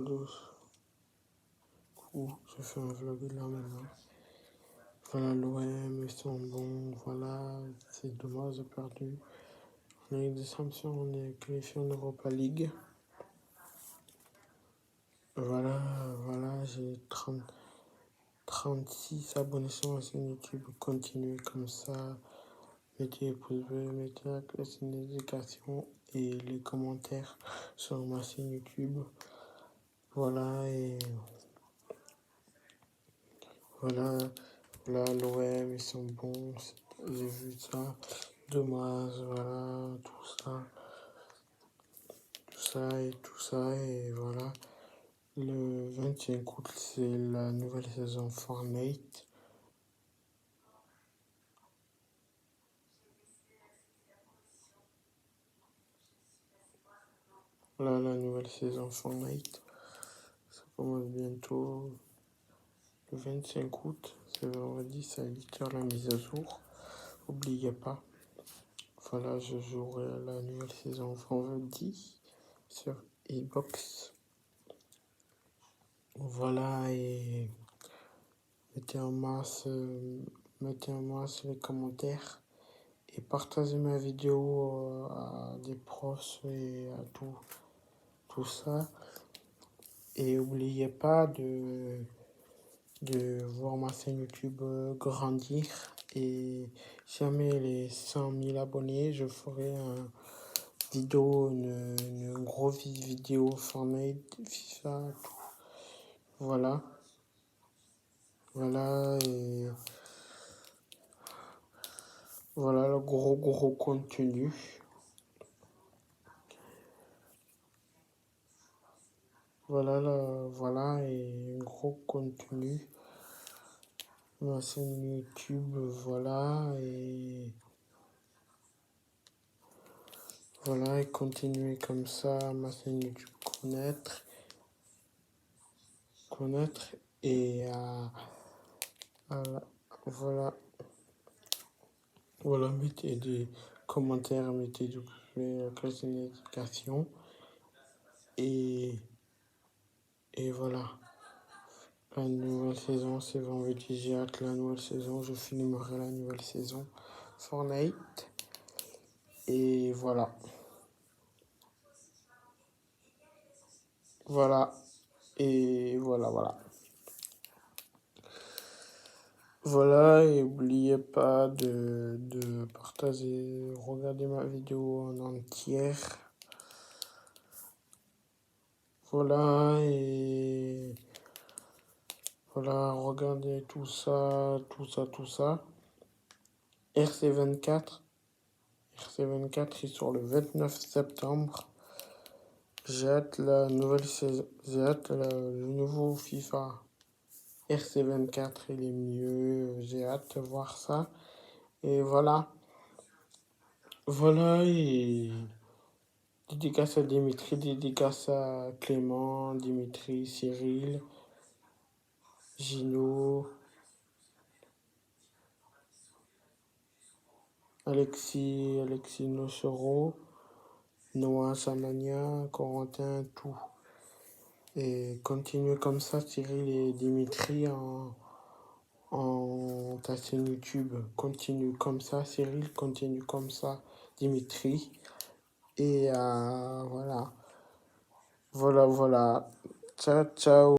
Du coup, je fais un vlog là maintenant. Voilà, l'OM, ils sont bons. Voilà, c'est dommage, j'ai perdu. En Ligue des Champions, on est qualifié en Europa League. Voilà, j'ai 36 abonnés sur ma chaîne YouTube. Continuez comme ça. Mettez les pouces bleus, mettez la cloche de notification et les commentaires sur ma chaîne YouTube. Voilà, et voilà, l'OM, ils sont bons. J'ai vu ça. Dommage, voilà, tout ça, et voilà. Le 25 août, c'est la nouvelle saison Fortnite. Là, la nouvelle saison Fortnite, ça commence bientôt. Le 25 août, c'est vendredi, c'est à 8h la mise à jour. N'oubliez pas. Voilà, je jouerai à la nouvelle saison vendredi sur Xbox. Voilà, et mettez en masse les commentaires et partagez ma vidéo à des proches et à tout ça. Et n'oubliez pas de voir ma chaîne YouTube grandir. Et jamais les 100 000 abonnés, je ferai une grosse vidéo Fortnite, FIFA, tout. Voilà, et voilà le gros contenu. Voilà, et gros contenu. Ma chaîne YouTube, voilà, et continuez comme ça, ma chaîne YouTube connaître et voilà, mettez des commentaires, mettez des cloche de notification et voilà. La nouvelle saison, c'est vendredi, j'ai hâte la nouvelle saison, je filmerai la nouvelle saison Fortnite. Et voilà. Voilà, et n'oubliez pas de partager, regarder ma vidéo en entière. Voilà, et voilà, regardez tout ça. RC24 est sur le 29 septembre. J'ai hâte la nouvelle saison, j'ai hâte le nouveau FIFA. RC24, il est mieux, j'ai hâte de voir ça. Et voilà, et dédicace à Dimitri, dédicace à Clément, Dimitri, Cyril, Gino, Alexis Nochero, Noah Samania, Corentin, tout. Et continuez comme ça, Cyril et Dimitri, en ta chaîne YouTube. Continue comme ça, Cyril, continue comme ça, Dimitri. Et voilà. Ciao.